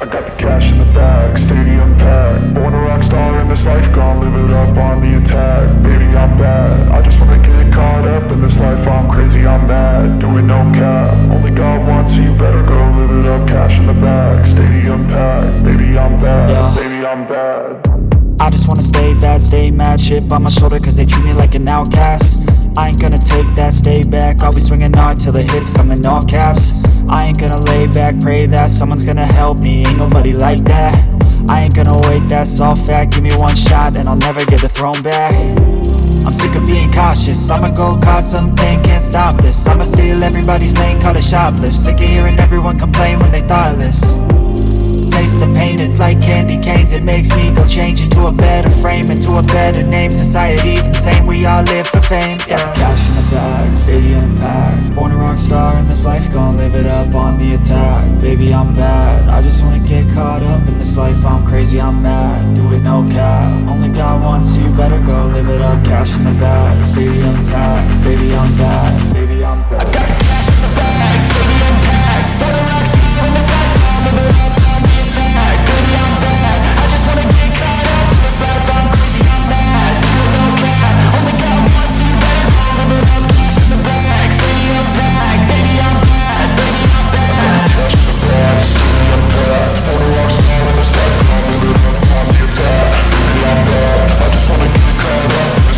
I got the cash in the bag, stadium packed. Born a rock star in this life, gon' live it up on the attack. Baby, I'm bad, I just wanna get caught up in this life. I'm crazy, I'm mad, doing no cap. Only God wants, so you better go live it up. Cash in the bag, stadium packed. Baby, I'm bad, yeah. Baby, I'm bad. I just wanna stay bad, stay mad. Chip on my shoulder cause they treat me like an outcast. I ain't gonna take that, stay back. I'll be swinging hard till the hits come in all caps. I ain't gonna lay back, pray that someone's gonna help me. Ain't nobody like that. I ain't gonna wait, that's all fact. Give me one shot and I'll never get the throne back. I'm sick of being cautious, I'ma go cause something, can't stop this. I'ma steal everybody's lane, call it shoplift. Sick of hearing everyone complain when they thoughtless. Taste the pain, it's like candy canes. It makes me go change into a better frame, into a better name. Society's insane, we all live for fame, yeah. Cash in the bag, stadium packed. Born a rock star in this life, gon' live it up on the attack. Baby, I'm bad, I just wanna get caught up in this life. I'm crazy, I'm mad, do it no cap. Only God wants, so you better go live it up. Cash in the bag, stadium packed. Baby, I'm bad, baby, I'm bad.